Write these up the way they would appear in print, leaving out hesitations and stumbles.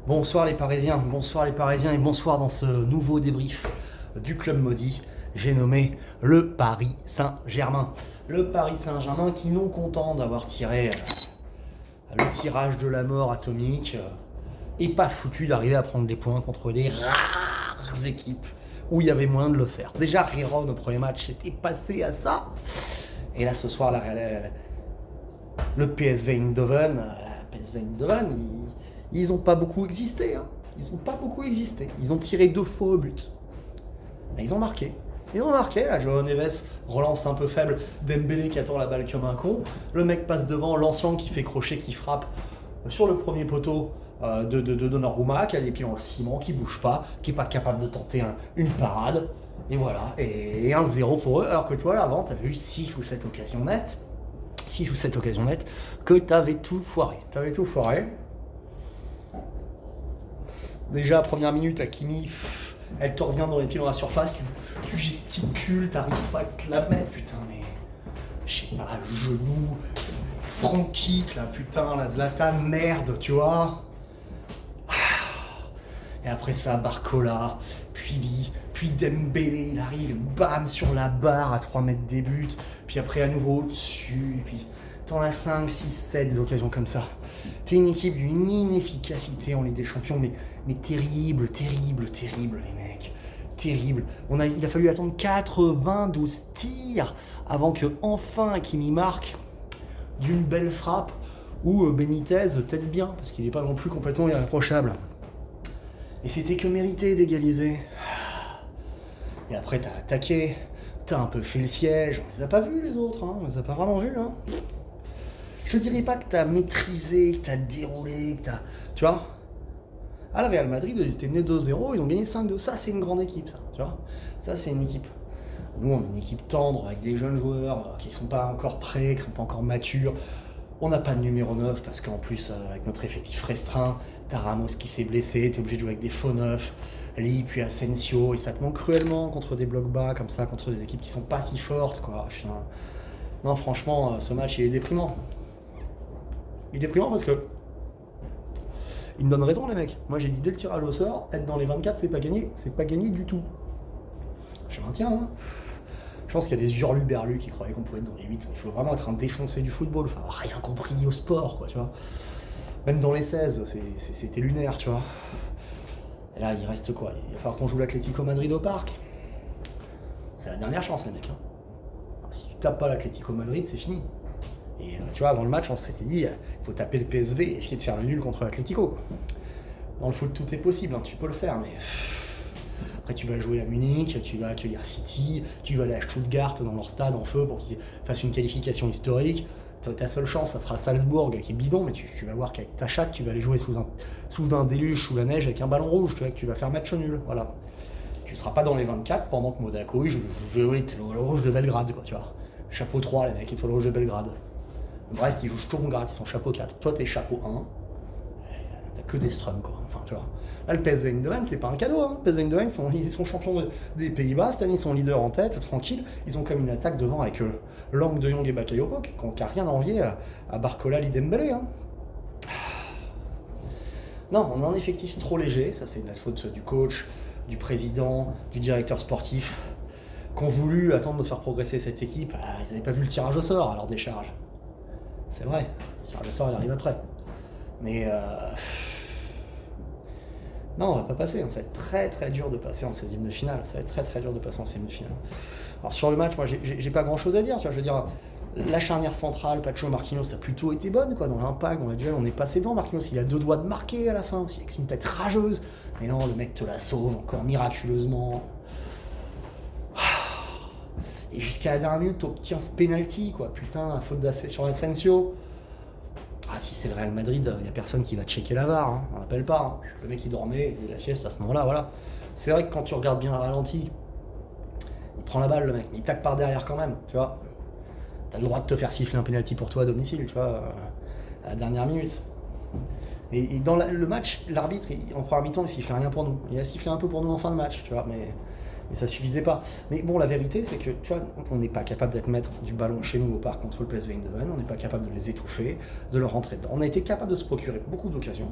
Bonsoir les Parisiens et bonsoir dans ce nouveau débrief du Club Maudit. J'ai nommé le Paris Saint-Germain. Le Paris Saint-Germain qui, non content d'avoir tiré le tirage de la mort atomique, est pas foutu d'arriver à prendre les points contre les rares équipes où il y avait moyen de le faire. Déjà, Riron au premier match était passé à ça. Et là, ce soir, le PSV Eindhoven, ils ont pas beaucoup existé. Hein. Ils ont tiré 2 fois au but. Mais ils ont marqué. Là, João Neves relance un peu faible, Dembélé qui attend la balle comme un con. Le mec passe devant, Lancian qui fait crochet, qui frappe sur le premier poteau de Donnarumma, qui a les pieds dans le ciment, qui bouge pas, qui est pas capable de tenter une parade. Et voilà, et 1-0 pour eux, alors que toi, là, avant, t'avais eu 6 ou 7 occasions nettes, que t'avais tout foiré. Déjà, première minute, Hakimi, elle te revient dans les pieds dans la surface, tu gesticules, t'arrives pas à te la mettre, putain, mais... Je sais pas, genou, front kick, là, putain, la Zlatan, merde, tu vois. Et après ça, Barcola, puis Lee, puis Dembélé, il arrive, bam, sur la barre à 3 mètres des buts, puis après à nouveau au-dessus, et puis t'en as 5, 6, 7 des occasions comme ça. T'es une équipe d'une inefficacité en Ligue des Champions, mais terrible, les mecs. Terrible. Il a fallu attendre 92 tirs avant que enfin Hakimi marque d'une belle frappe où Benitez t'aide bien, parce qu'il n'est pas non plus complètement irréprochable. Et c'était que mérité d'égaliser. Et après t'as attaqué, t'as un peu fait le siège, on les a pas vus les autres, hein, on les a pas vraiment vus. Hein. Je te dirais pas que t'as maîtrisé, que t'as déroulé, que t'as... Tu vois ? Ah, le Real Madrid, ils étaient menés 2-0, ils ont gagné 5-2. Ça, c'est une grande équipe, ça. Tu vois ? Ça, c'est une équipe. Nous, on est une équipe tendre, avec des jeunes joueurs qui sont pas encore prêts, qui sont pas encore matures. On n'a pas de numéro 9, parce qu'en plus, avec notre effectif restreint, t'as Ramos qui s'est blessé, t'es obligé de jouer avec des faux neufs, Lee, puis Asensio, et ça te manque cruellement contre des blocs bas, comme ça, contre des équipes qui sont pas si fortes, quoi. Non, franchement, ce match, il est déprimant. Il est déprimant parce que ils me donnent raison, les mecs. Moi, j'ai dit dès le tirage au sort, être dans les 24, c'est pas gagné du tout. Je maintiens, hein. Je pense qu'il y a des hurluberlus qui croyaient qu'on pouvait être dans les 8. Il faut vraiment être un défoncé du football, enfin, rien compris au sport, quoi, tu vois. Même dans les 16, c'était lunaire, tu vois. Et là, il reste quoi ? Il va falloir qu'on joue l'Atlético Madrid au parc. C'est la dernière chance, les mecs. Hein. Alors, si tu tapes pas l'Atlético Madrid, c'est fini. Et tu vois, avant le match, on s'était dit, il faut taper le PSV et essayer de faire le nul contre l'Atlético. Dans le foot, tout est possible, hein, tu peux le faire, mais... Après, tu vas jouer à Munich, tu vas accueillir City, tu vas aller à Stuttgart dans leur stade en feu pour qu'ils fassent une qualification historique. Ta seule chance, ça sera Salzbourg qui est bidon, mais tu vas voir qu'avec ta chatte, tu vas aller jouer sous un déluge, sous la neige, avec un ballon rouge, tu vois, que tu vas faire match nul, voilà. Tu seras pas dans les 24 pendant que Monaco, il joue l'étoile rouge de Belgrade, quoi, tu vois. Chapeau 3, les mecs, étoile rouge de Belgrade. Brest, ils jouent Sturm Graz, ils sont chapeau 4. Toi, t'es chapeau 1. T'as que des strums, quoi. Enfin, tu vois. Là, le PSV Eindhoven, c'est pas un cadeau. Hein. Le PSV Eindhoven, ils sont champions des Pays-Bas. Cette année, ils sont leaders en tête, tranquille. Ils ont comme une attaque devant avec Lang, De Jong et Bakayoko, qui n'a rien à envier à Barcola, Lee, Dembélé. Hein. Non, on a un effectif trop léger. Ça, c'est de la faute du coach, du président, du directeur sportif, qui ont voulu attendre de faire progresser cette équipe. Ils n'avaient pas vu le tirage au sort à leur décharge. C'est vrai, le sort il arrive après. Mais non, on va pas passer, ça va être très dur de passer en 16e de finale. Alors sur le match, moi j'ai pas grand chose à dire, tu vois, je veux dire, la charnière centrale, Pacho Marquinhos, ça a plutôt été bonne, quoi, dans l'impact, dans la duel, on est passé devant. Marquinhos, il a 2 doigts de marquer à la fin, avec une tête rageuse. Mais non, le mec te la sauve encore miraculeusement. Et jusqu'à la dernière minute, t'obtiens ce penalty, quoi. Putain, la faute d'Assé sur Asensio. Ah, si c'est le Real Madrid, il n'y a personne qui va checker la VAR, hein. On l'appelle pas. Hein. Le mec, il dormait, il faisait la sieste à ce moment-là, voilà. C'est vrai que quand tu regardes bien le ralenti, il prend la balle, le mec, mais il tacle par derrière quand même, tu vois. T'as le droit de te faire siffler un penalty pour toi à domicile, tu vois, à la dernière minute. Et dans le match, l'arbitre, en première mi-temps, il sifflait rien pour nous. Il a sifflé un peu pour nous en fin de match, tu vois, mais ça suffisait pas. Mais bon, la vérité, c'est que, tu vois, on n'est pas capable d'être maître du ballon chez nous au parc contre le PSV Eindhoven, on n'est pas capable de les étouffer, de leur rentrer dedans. On a été capable de se procurer beaucoup d'occasions,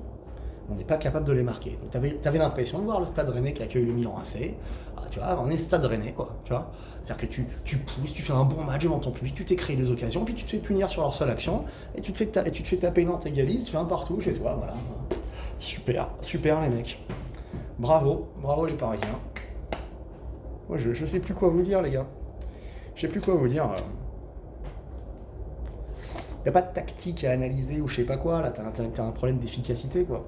on n'est pas capable de les marquer. Donc t'avais l'impression de voir le Stade Rennais qui accueille le Milan AC. Ah, tu vois, on est Stade Rennais, quoi. Tu vois, c'est-à-dire que tu pousses, tu fais un bon match devant ton public, tu t'es créé des occasions, puis tu te fais punir sur leur seule action, et tu te fais taper Nantes égalise, tu fais un partout chez toi, voilà. Super, super les mecs. Bravo les Parisiens. Moi, je sais plus quoi vous dire, les gars. Je sais plus quoi vous dire. Y a pas de tactique à analyser ou je sais pas quoi, là, t'as un problème d'efficacité, quoi.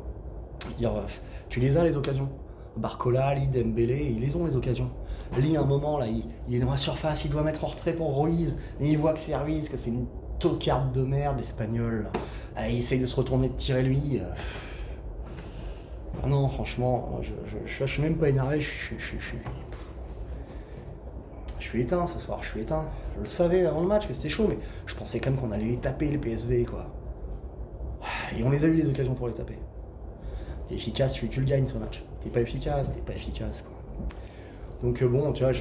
Tu les as, les occasions. Barcola, Lee, Dembélé, ils les ont, les occasions. Lee, à un moment, là, il est dans la surface, il doit mettre en retrait pour Ruiz, mais il voit que c'est Ruiz, que c'est une tocarde de merde, l'Espagnol. Là. Ah, il essaye de se retourner, de tirer lui. Ah non, franchement, je suis même pas énervé, je suis éteint ce soir, je suis éteint. Je le savais avant le match que c'était chaud, mais je pensais quand même qu'on allait les taper, le PSV, quoi. Et on les a eu les occasions pour les taper. T'es efficace, tu le gagnes ce match. T'es pas efficace, quoi. Donc bon, tu vois,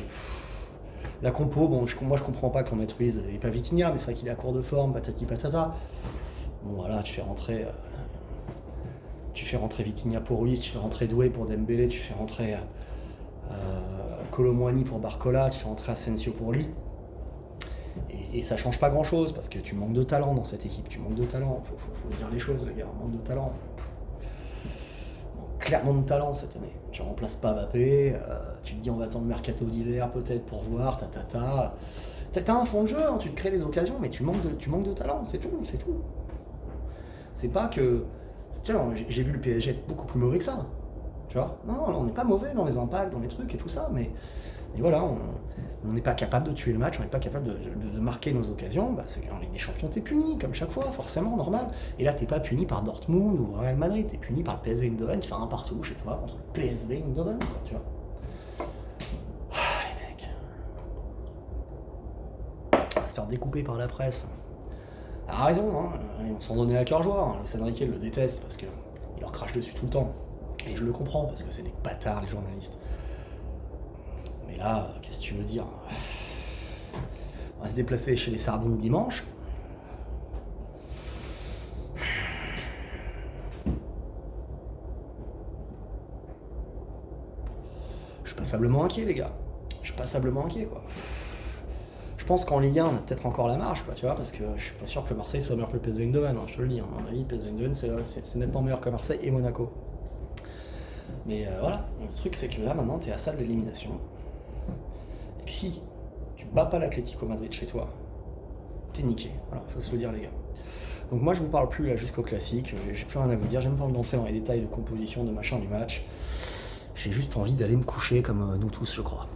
la compo, bon, moi je comprends pas qu'on mette Ruiz et pas Vitinha, mais c'est vrai qu'il est à court de forme, patati patata. Bon voilà, tu fais rentrer Vitinha pour Ruiz, tu fais rentrer Doué pour Dembélé, tu fais rentrer Kolo Muani pour Barcola, tu fais rentrer Asensio pour Lee. Et ça change pas grand chose parce que tu manques de talent dans cette équipe, tu manques de talent, faut dire les choses les gars, manque de talent. Clairement de talent cette année. Tu remplaces pas Mbappé, tu te dis on va attendre le mercato d'hiver peut-être pour voir, T'as un fond de jeu, hein, tu te crées des occasions, mais tu manques de talent, c'est tout. C'est pas que. Tu vois, j'ai vu le PSG être beaucoup plus mauvais que ça. Tu vois. Non, on n'est pas mauvais dans les impacts, dans les trucs et tout ça, mais voilà, on n'est pas capable de tuer le match, on n'est pas capable de marquer nos occasions, c'est qu'en Ligue des Champions, t'es puni, comme chaque fois, forcément, normal. Et là, t'es pas puni par Dortmund ou Real Madrid, t'es puni par le PSV Eindhoven, tu fais un partout chez toi contre le PSV Eindhoven, quoi, tu vois. Ah, les mecs. On va se faire découper par la presse. Elle a raison, hein, ils vont s'en donner à cœur joie. Luis Enrique le déteste parce qu'il leur crache dessus tout le temps. Et je le comprends, parce que c'est des bâtards, les journalistes. Mais là, qu'est-ce que tu veux dire? On va se déplacer chez les Sardines dimanche. Je suis passablement inquiet, les gars. Je suis passablement inquiet, quoi. Je pense qu'en Ligue 1, on a peut-être encore la marge, quoi, tu vois, parce que je suis pas sûr que Marseille soit meilleur que le PSV Eindhoven, hein, je te le dis. À mon avis, le PSV Eindhoven, c'est nettement meilleur que Marseille et Monaco. Mais voilà, le truc, c'est que là, maintenant, t'es à ça de l'élimination. Et que si tu bats pas l'Atlético Madrid chez toi, t'es niqué. Voilà, faut se le dire, les gars. Donc moi, je vous parle plus là jusqu'au classique. J'ai plus rien à vous dire. J'ai même pas envie d'entrer dans les détails de composition, de machin du match. J'ai juste envie d'aller me coucher comme nous tous, je crois.